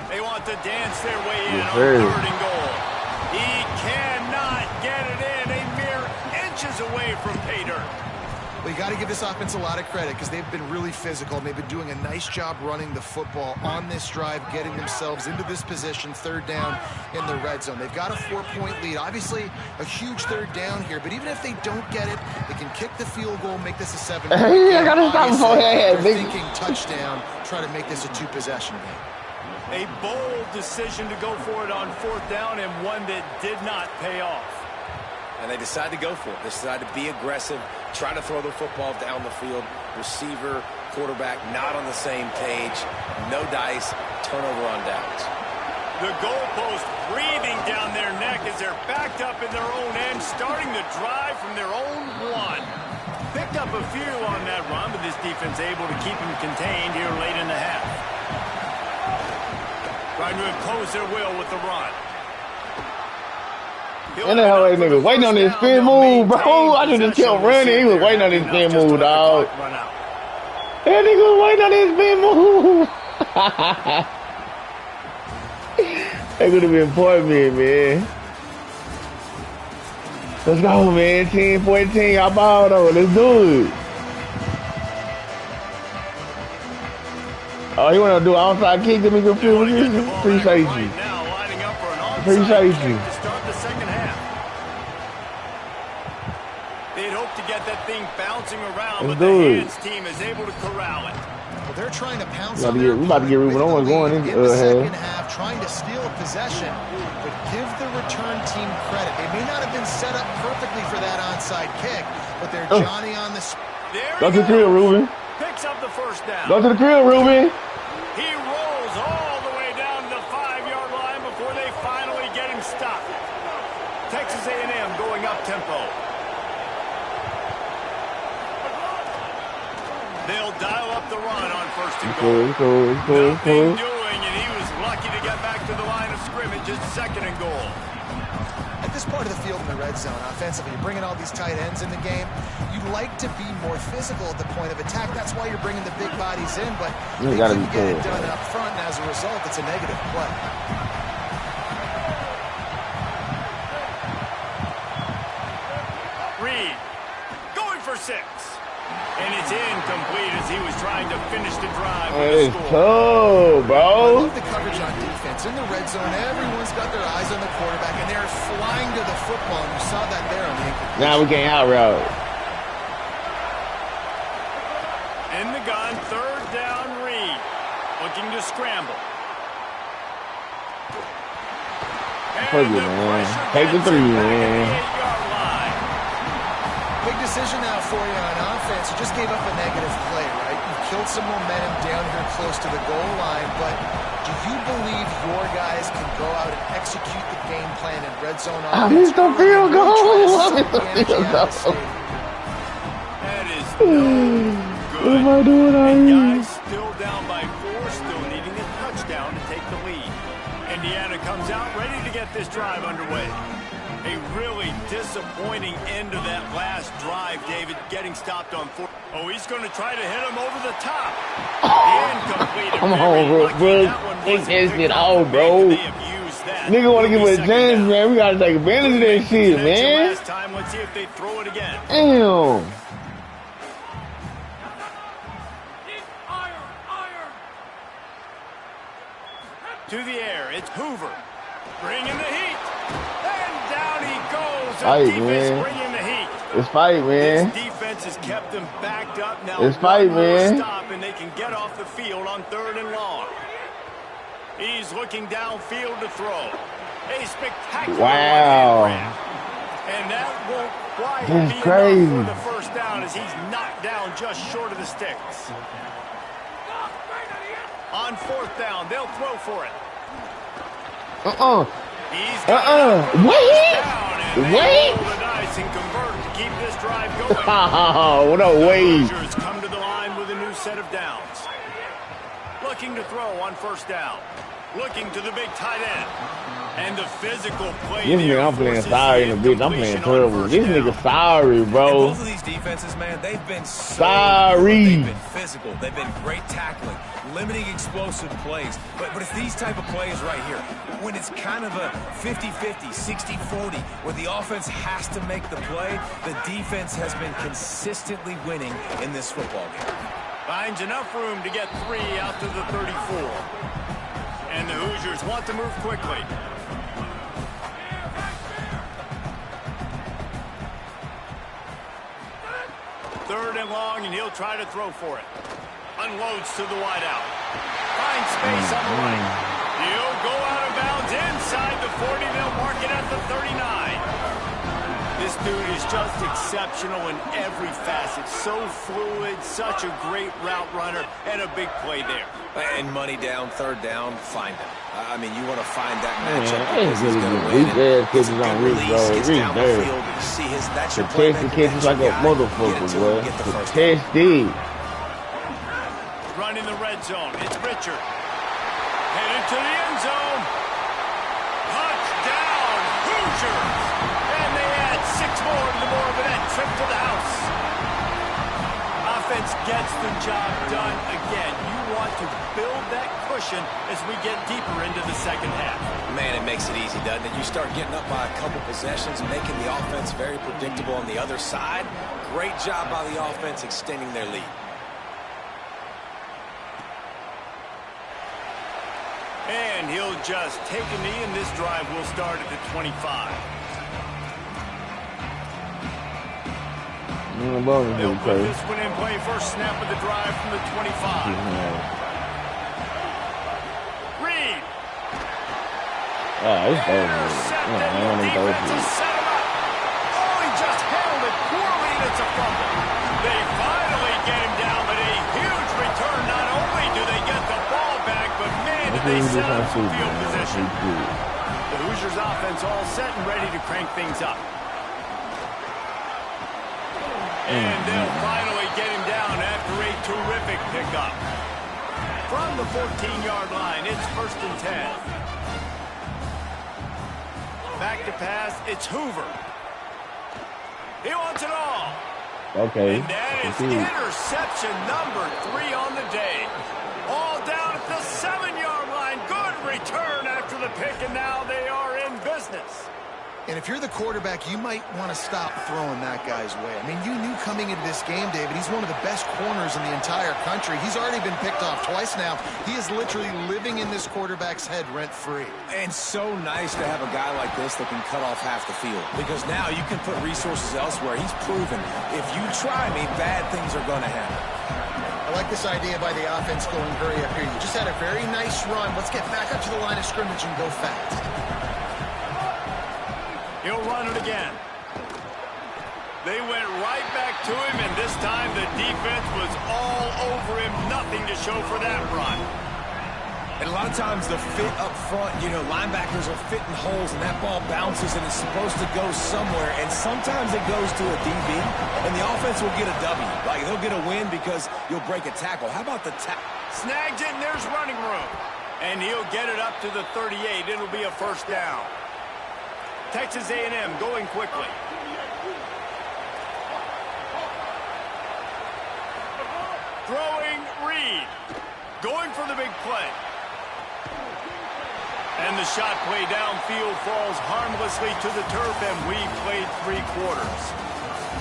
They want to dance their way in Yes, on sir. 3rd and goal. He cannot get it in, a mere inches away from pay dirt. Well, you got to give this offense a lot of credit because they've been really physical. And they've been doing a nice job running the football on this drive, getting themselves into this position, 3rd down in the red zone. They've got a 4-point lead. Obviously, a huge 3rd down here. But even if they don't get it, they can kick the field goal, make this a 7-point Hey, I game. gotta stop before Obviously, that, they're big. thinking touchdown, try to make this a 2-possession game. A bold decision to go for it on 4th down and one that did not pay off. And they decide to go for it. They decide to be aggressive, try to throw the football down the field. Receiver, quarterback, not on the same page. No dice, turnover on downs. The goalpost breathing down their neck as they're backed up in their own end, starting to drive from their own one. Picked up a few on that run, but this defense able to keep them contained here late in the half. Trying to impose their will with the run. And the hell that nigga waiting on this spin move, bro. I just kept running. He was waiting on this spin move, dog. That nigga was waiting on this spin move. That could have been point man. Let's go, man. 10-14. I balled over. Let's do it. Oh, you want to do an outside kick to make him feel with you? Appreciate you. Appreciate you. To start the second half. They'd hope to get that thing bouncing around, but the hands team is able to corral it. Well, they're trying to pounce on it. We about to get Ruben Owens going in the second half, trying to steal possession, but give the return team credit. They may not have been set up perfectly for that onside kick, but they're Johnny on the spot. Go to the crib, Ruben. Picks up the first down. Go to the crib, Ruben. He rolls all the way down to the 5-yard line before they finally get him stopped. Texas A&M going up tempo. They'll dial up the run on first and goal. Nothing doing, and he was lucky to get back to the line of scrimmage at second and goal. At this part of the field in the red zone, offensively, you're bringing all these tight ends in the game. You'd like to be more physical at the point of attack. That's why you're bringing the big bodies in, but they couldn't get it done up front, and as a result, it's a negative play. Reed going for 6. And it's incomplete as he was trying to finish the drive with a score. Oh, bro. I love the coverage on defense. In the red zone, everyone's got their eyes on the quarterback, and they're flying to the football. And you saw that there on the incomplete. Now we can't out route. In the gun, third down, Reed. Looking to scramble. Take it, man. Take the 3, man. Big decision now for you on offense. You just gave up a negative play, right? You've killed some momentum down here close to the goal line, but do you believe your guys can go out and execute the game plan in red zone offense? I missed the field goal. That is no good. What am I doing, and guys still down by 4, still needing a touchdown to take the lead. Indiana comes out ready to get this drive underway. A really disappointing end of that last drive, David, getting stopped on 4. Oh, he's going to try to hit him over the top. Incomplete. Come on, bro. Take that shit out, bro. Nigga want to give it a chance, man. We got to take advantage of that shit, man. Last time, let's see if they throw it again. Damn. To the air, it's Hoover. Bringing the heat. And down he goes. Fight, man. Bringing the heat. It's fight, man. This defense has kept them backed up now. It's fight, man. Stop and they can get off the field on 3rd and long. He's looking downfield to throw. A spectacular wow. And that won't quite That's be crazy. enough for the first down as he's knocked down just short of the sticks. On 4th down, they'll throw for it. He's Wait. Roll the dice and convert to keep this drive going. Oh, no way. The Hoosiers come to the line with a new set of downs. Looking to throw on 1st down. Looking to the big tight end. And the physical play. This nigga, I'm playing sorry in the bitch. I'm playing terrible. This nigga sorry, bro. Both of these defenses, man, they've been so sorry. They've been physical. They've been great tackling, limiting explosive plays. But it's these type of plays right here, when it's kind of a 50-50, 60-40, where the offense has to make the play, the defense has been consistently winning in this football game. Finds enough room to get 3 out to the 34. And the Hoosiers want to move quickly. Third and long, and he'll try to throw for it. Unloads to the wideout. Finds space on the right. He'll go out of bounds inside the 40. They'll mark it at the 39. This dude is just exceptional in every facet. So fluid, such a great route runner, and a big play there. And money down, 3rd down, find him. I mean, you want to find that Man, matchup that's because he's really going to good. win. Weak ass Gets a catches good on Rick, release, bro. gets Rick down the there. field. You see that's your Contested playmaker, catches that's your like a guy. Get motherfucker, it to boy. him, get the first down. Contested. Running the red zone. It's Richard. Headed to the end zone. Touchdown, Hoosiers. And they add 6 more to the Moorhead trip to the house. Offense gets the job done again. You want to build that cushion as we get deeper into the second half. Man, it makes it easy, doesn't it? You start getting up by a couple possessions, making the offense very predictable on the other side. Great job by the offense extending their lead. And he'll just take a knee, and this drive will start at the 25. They'll put this one in play. First snap of the drive from the 25. Reed. It's over. Intercepted. The defense has set him up. Oh, he just handled it poorly, and it's a fumble. They finally get him down, but a huge return. Not only do they get the ball back, but man, did they set up some field position. The Hoosiers offense all set and ready to crank things up. And they'll finally get him down after a terrific pickup. From the 14-yard line, it's 1st and 10. Back to pass, it's Hoover. He wants it all. Okay. And that is interception number 3 on the day. All down at the 7-yard line. Good return after the pick, and now they are in business. And if you're the quarterback, you might want to stop throwing that guy's way. I mean, you knew coming into this game, David, he's one of the best corners in the entire country. He's already been picked off twice now. He is literally living in this quarterback's head rent-free. And so nice to have a guy like this that can cut off half the field. Because now you can put resources elsewhere. He's proven if you try me, bad things are going to happen. I like this idea by the offense going hurry up here. You just had a very nice run. Let's get back up to the line of scrimmage and go fast. He'll run it again. They went right back to him, and this time the defense was all over him. Nothing to show for that run. And a lot of times the fit up front, you know, linebackers are fitting holes, and that ball bounces, and it's supposed to go somewhere. And sometimes it goes to a DB, and the offense will get a W. Like, they'll get a win because you'll break a tackle. How about the tackle? Snags it, and there's running room. And he'll get it up to the 38. It'll be a 1st down. Texas A&M going quickly. Throwing Reed. Going for the big play. And the shot play downfield falls harmlessly to the turf, and we've played 3 quarters.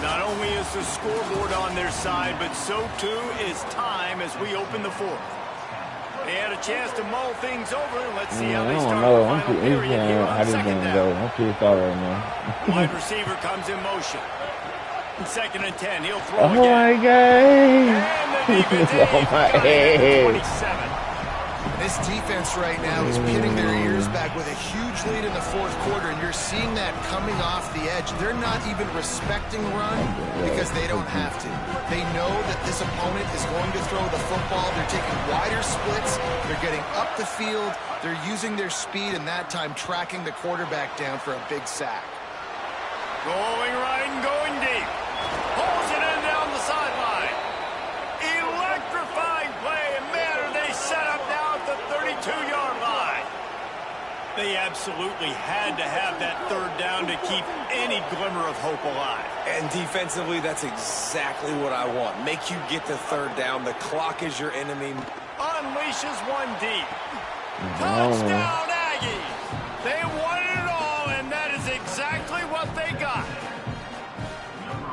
Not only is the scoreboard on their side, but so too is time as we open the 4th. They had a chance to mull things over. Let's see how they start the final period here on the second down. I'm pissed off right now. Wide receiver comes in motion. 2nd and 10. He'll throw Oh again. my God. And the defense Oh my head. 27. This defense right now is pinning their ears back with a huge lead in the 4th quarter, and you're seeing that coming off the edge. They're not even respecting run because they don't have to. They know that this opponent is going to throw the football. They're taking wider splits. They're getting up the field. They're using their speed, and that time tracking the quarterback down for a big sack. Going right and going deep. Pulls it in down the sideline. Electrifying play, and man, are they set up now at the 32-yard line. They absolutely had to have that 3rd down to keep any glimmer of hope alive. And defensively, that's exactly what I want. Make you get the 3rd down. The clock is your enemy. Unleashes one deep. Touchdown, Aggies. They wanted it all, and that is exactly what they got.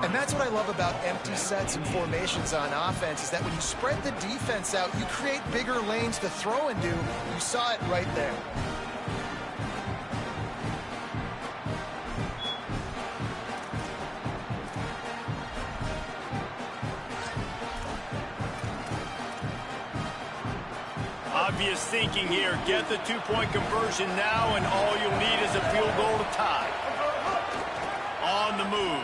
And that's what I love about empty sets and formations on offense is that when you spread the defense out, you create bigger lanes to throw into. You saw it right there. Obvious thinking here. Get the 2-point conversion now, and all you'll need is a field goal to tie. On the move.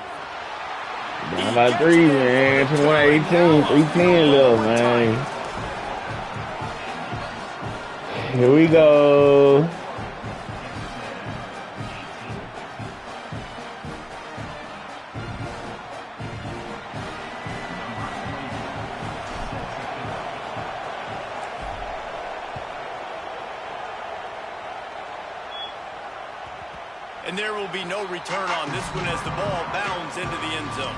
Down by 3, man. 21-18. 3:10 left, man. Here we go. And there will be no return on this one as the ball bounds into the end zone.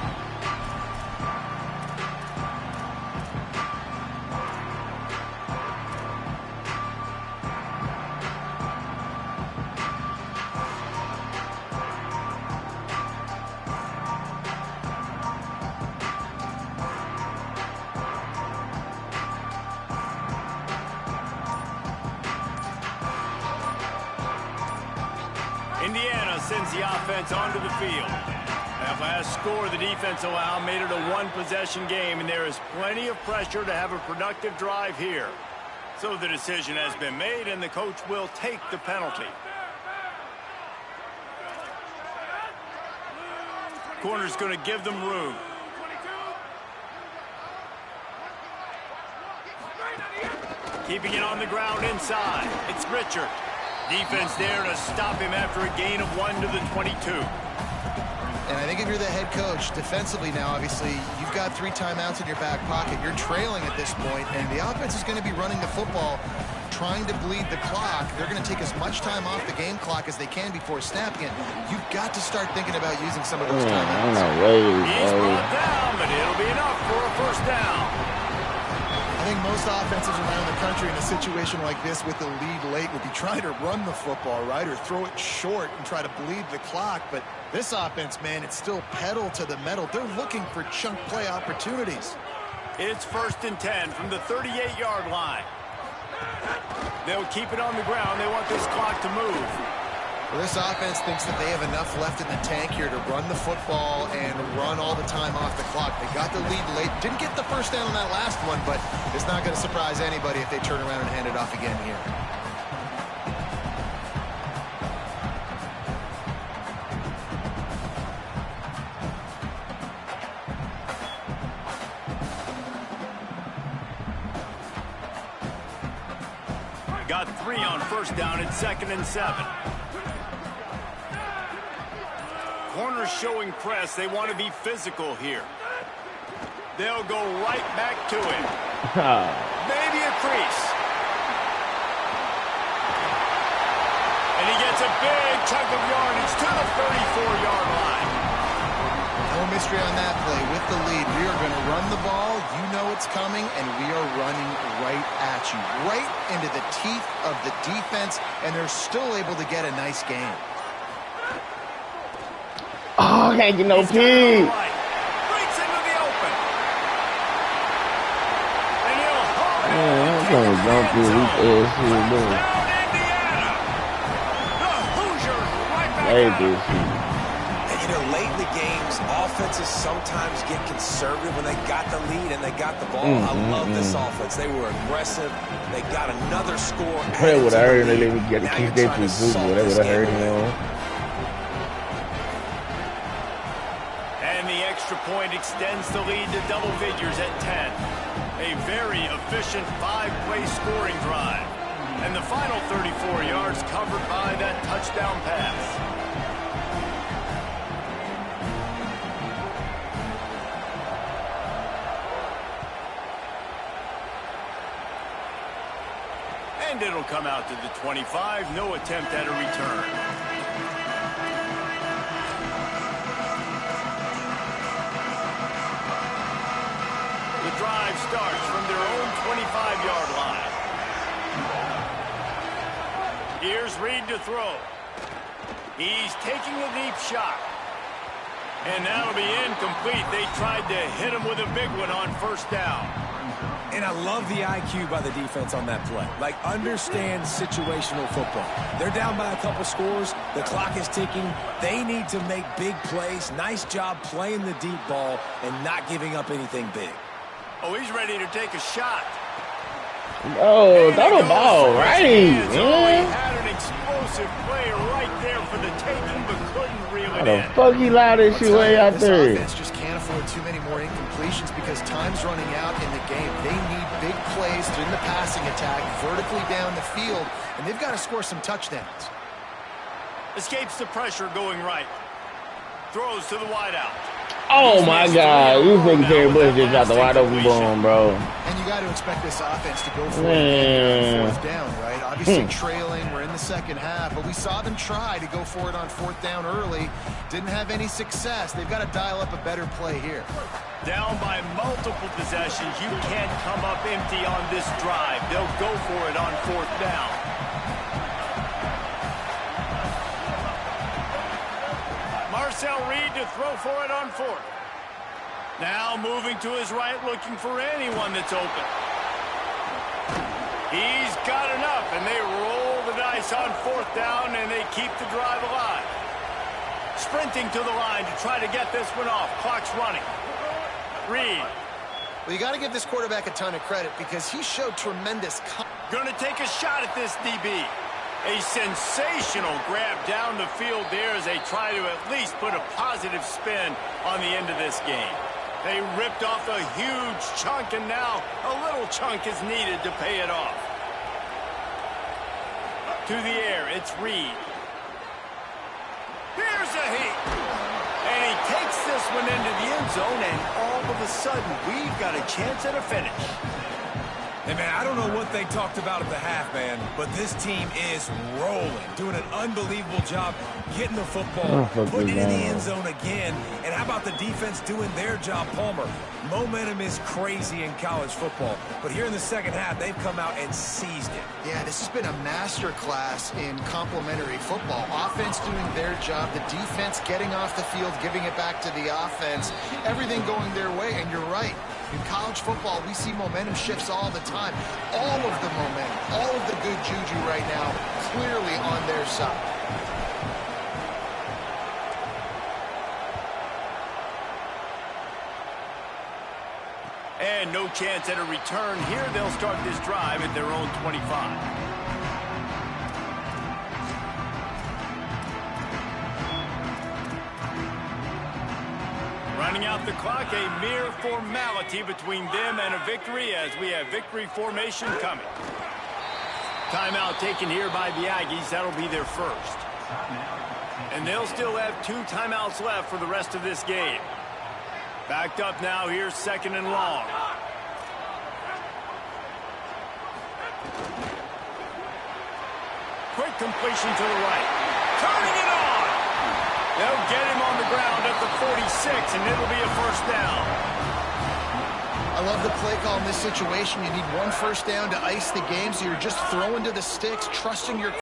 Indiana sends the offense onto the field. That last score the defense allowed made it a one-possession game, and there is plenty of pressure to have a productive drive here. So the decision has been made, and the coach will take the penalty. Corner's going to give them room. Keeping it on the ground inside. It's Richard. Defense there to stop him after a gain of 1 to the 22. And I think if you're the head coach, defensively now, obviously, you've got 3 timeouts in your back pocket. You're trailing at this point, and the offense is going to be running the football, trying to bleed the clock. They're going to take as much time off the game clock as they can before snapping it. You've got to start thinking about using some of those timeouts. He's brought down, but it'll be enough for a first down. I think most offenses around the country in a situation like this with the lead late would be trying to run the football, right, or throw it short and try to bleed the clock. But this offense, man, it's still pedal to the metal. They're looking for chunk play opportunities. It's 1st and 10 from the 38-yard line. They'll keep it on the ground. They want this clock to move. Well, this offense thinks that they have enough left in the tank here to run the football and run all the time off the clock. They got the lead late. Didn't get the first down on that last one, but it's not going to surprise anybody if they turn around and hand it off again here. Got 3 on first down at 2nd and 7. Corners showing press. They want to be physical here. They'll go right back to him. Maybe a crease. And he gets a big chunk of yardage to the 34-yard line. No mystery on that play. With the lead, we are going to run the ball. You know it's coming, and we are running right at you. Right into the teeth of the defense, and they're still able to get a nice game. Oh, I can't get no pig. Breaks into the open. And he'll hold it. I'm going to jump through this ass here. Down Indiana. The Hoosiers right back Hey, out. this shit. And, you know, late in the games, offenses sometimes get conservative when they got the lead and they got the ball. I love this offense. They were aggressive. They got another score. That would have hurt. They let me get Now kick you're that trying to to Google. solve That this would have hurt game away. him. And the extra point extends the lead to double figures at 10. A very efficient 5-play scoring drive. And the final 34 yards covered by that touchdown pass. And it'll come out to the 25. No attempt at a return. The drive starts from their own 25-yard line. Here's Reed to throw. He's taking a deep shot. And that'll be incomplete. They tried to hit him with a big one on first down. And I love the IQ by the defense on that play. Like, understand situational football. They're down by a couple scores. The clock is ticking. They need to make big plays. Nice job playing the deep ball and not giving up anything big. Oh, he's ready to take a shot. Oh, throw the ball right, He man. had an explosive play right there for the taking, but couldn't reel How it the in. fuck he allowed this shit way out This there? offense just can't afford too many more incompletions because time's running out in the game. They need big plays in the passing attack attack vertically down the field, and they've got to score some touchdowns. Escapes the pressure going right. Throws to the wideout. Oh my God! You think Terry Bush just got the wide open boom, bro? And you got to expect this offense to go for it on fourth down, right? Obviously trailing. We're in the second half, but we saw them try to go for it on fourth down early. Didn't have any success. They've got to dial up a better play here. Down by multiple possessions. You can't come up empty on this drive. They'll go for it on fourth down. Marcel Reed to throw for it on fourth. Now moving to his right, looking for anyone that's open. He's got enough, and they roll the dice on fourth down, and they keep the drive alive. Sprinting to the line to try to get this one off. Clock's running. Reed. Well, you got to give this quarterback a ton of credit because he showed tremendous. Going to take a shot at this DB. A sensational grab down the field there as they try to at least put a positive spin on the end of this game. They ripped off a huge chunk, and now a little chunk is needed to pay it off. To the air, it's Reed. Here's a heat. And he takes this one into the end zone, and all of a sudden, we've got a chance at a finish. Hey, man, I don't know what they talked about at the half, man, but this team is rolling, doing an unbelievable job getting the football, putting it in the end zone again. And how about the defense doing their job, Palmer? Momentum is crazy in college football, but here in the second half, they've come out and seized it. Yeah, this has been a master class in complementary football. Offense doing their job, the defense getting off the field, giving it back to the offense, everything going their way, and you're right. In college football, we see momentum shifts all the time. All of the momentum, all of the good juju right now, clearly on their side. And no chance at a return here. They'll start this drive at their own 25. Running out the clock, a mere formality between them and a victory as we have victory formation coming. Timeout taken here by the Aggies. That'll be their first. And they'll still have 2 timeouts left for the rest of this game. Backed up now here, second and long. Quick completion to the right. Turning it on. They'll get him on the ground at the 46, and it'll be a first down. I love the play call in this situation. You need 1 first down to ice the game, so you're just throwing to the sticks, trusting your